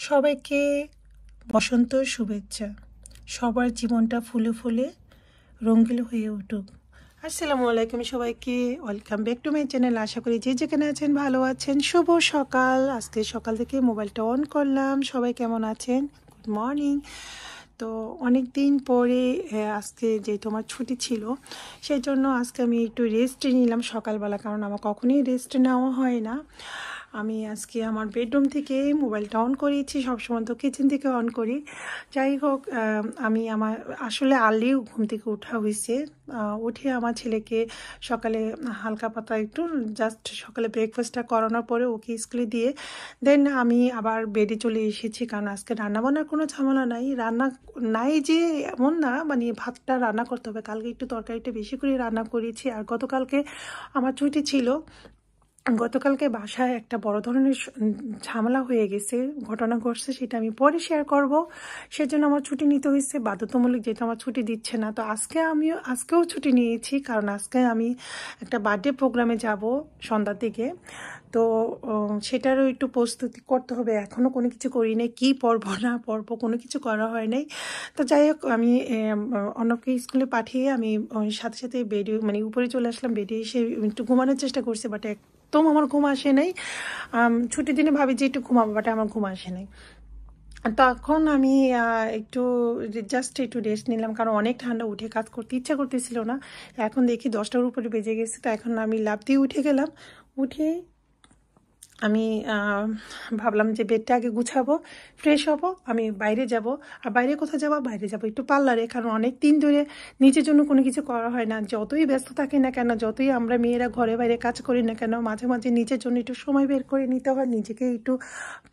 সবাইকে বসন্ত শুভেচ্ছা। সবার জীবনটা ফুলে ফুলে রঙিন হয়ে উঠুক। আসসালামু আলাইকুম সবাইকে, welcome back to my channel. আশা করি যে যেখানে আছেন ভালো আছেন। শুভ সকাল। আজকে সকাল থেকে মোবাইলটা অন করলাম। সবাই কেমন আছেন? Good morning. তো অনেক দিন পরে আজকে যেহেতু আমার ছুটি ছিল, সেই জন্য আজকে আমি একটু রেস্ট নিলাম সকালবেলা, কারণ আমার কখনোই রেস্ট নেওয়া হয় না। আমি আজকে আমার বেডরুম থেকে মোবাইলটা অন করেছি, সবসময় তো কিচেন থেকে অন করি। যাই হোক, আমি আমার আসলে আর্লি ঘুম থেকে ওঠা হয়েছে। উঠে আমার ছেলেকে সকালে হালকা পাতা একটু জাস্ট সকালে ব্রেকফাস্টটা করানোর পরে ওকে স্কুলে দিয়ে দেন আমি আবার বেডে চলে এসেছি, কারণ আজকে রান্নাবান্নার কোনো ঝামেলা নাই। রান্না নাই যে এমন না, মানে ভাতটা রান্না করতে হবে। কালকে একটু তরকারিটা বেশি করে রান্না করেছি, আর গতকালকে আমার ছুটি ছিল। গতকালকে বাসায় একটা বড় ধরনের ঝামেলা হয়ে গেছে, ঘটনা ঘটছে, সেটা আমি পরে শেয়ার করব। সেজন্য আমার ছুটি নিতে হয়েছে বাধ্যতামূলক, যেহেতু আমার ছুটি দিচ্ছে না। তো আজকেও ছুটি নিয়েছি, কারণ আজকে আমি একটা বার্থডে প্রোগ্রামে যাব সন্ধ্যার দিকে। তো সেটারও একটু প্রস্তুতি করতে হবে। এখনও কোনো কিছু করি নাই, কী পরব না পরব কোনো কিছু করা হয় নাই। তো যাই হোক, আমি অর্ণবকে স্কুলে পাঠিয়ে আমি সাথে সাথে বেডে মানে উপরে চলে আসলাম। বেডে এসে একটু ঘুমানোর চেষ্টা করছি, বাট একদম আমার ঘুম আসে নাই। ছুটির দিনে ভাবি যে একটু ঘুমাবো, বাট আমার ঘুম আসে নাই। তখন আমি একটু জাস্ট একটু রেস্ট নিলাম, কারণ অনেক ঠান্ডা, উঠে কাজ করতে ইচ্ছা করতেছিল না। এখন দেখি 10টার উপরে বেজে গেছে। তো এখন আমি লাফ দিয়ে উঠে গেলাম। উঠে আমি ভাবলাম যে বেডটা আগে গুছাবো, ফ্রেশ হব, আমি বাইরে যাব। আর বাইরে কোথায় যাবো? বাইরে যাব একটু পার্লারে, কারণ অনেক দিন ধরে নিজের জন্য কোনো কিছু করা হয় না। যতই ব্যস্ত থাকি না কেন, যতই আমরা মেয়েরা ঘরে বাইরে কাজ করি না কেন, মাঝে মাঝে নিজের জন্য একটু সময় বের করে নিতে হয়, নিজেকে একটু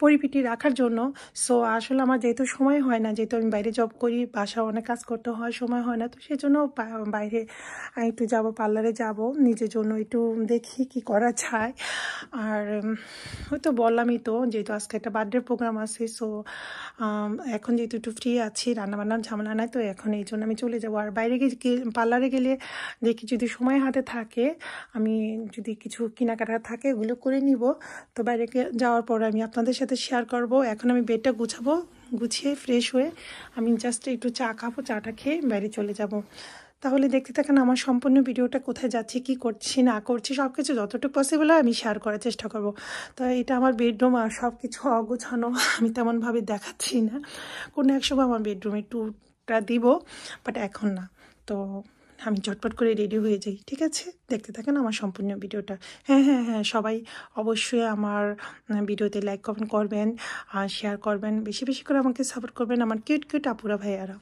পরিপিটি রাখার জন্য। সো আসলে আমার যেহেতু সময় হয় না, যেহেতু আমি বাইরে জব করি, বাসায় অনেক কাজ করতে হয়, সময় হয় না। তো সেজন্য বাইরে একটু যাব, পার্লারে যাব, নিজের জন্য একটু দেখি কি করা যায়। আর হয়তো বললামই তো, যেহেতু আজকে একটা বার্থডে প্রোগ্রাম আছে, সো এখন যেহেতু একটু ফ্রি আছি, রান্নাবান্নার ঝামেলা নাই, তো এখন এই জন্য আমি চলে যাবো। আর বাইরে পার্লারে গেলে দেখি যদি সময় হাতে থাকে, আমি যদি কিছু কেনাকাটা থাকে ওগুলো করে নিব। তো বাইরে যাওয়ার পর আমি আপনাদের সাথে শেয়ার করব। এখন আমি বেডটা গুছাবো, গুছিয়ে ফ্রেশ হয়ে আমি জাস্ট একটু চা খাবো, চাটা খেয়ে বাইরে চলে যাব। তাহলে দেখতে থাকেন আমার সম্পূর্ণ ভিডিওটা, কোথায় যাচ্ছি, কি করছি না করছি, সব কিছু যতটুকু পসিবল হয় আমি শেয়ার করার চেষ্টা করব। তো এটা আমার বেডরুম, আর সব কিছু অগোছানো, আমি তেমনভাবে দেখাচ্ছি না। কোনো এক সময় আমার বেডরুমে ট্যুরটা দিব, বাট এখন না। তো আমি ঝটপট করে রেডি হয়ে যাই, ঠিক আছে? দেখতে থাকেন আমার সম্পূর্ণ ভিডিওটা। হ্যাঁ হ্যাঁ হ্যাঁ, সবাই অবশ্যই আমার ভিডিওতে লাইক কমেন্ট করবেন আর শেয়ার করবেন, বেশি বেশি করে আমাকে সাপোর্ট করবেন, আমার কিউট কিউট আপুরা ভাইয়ারা।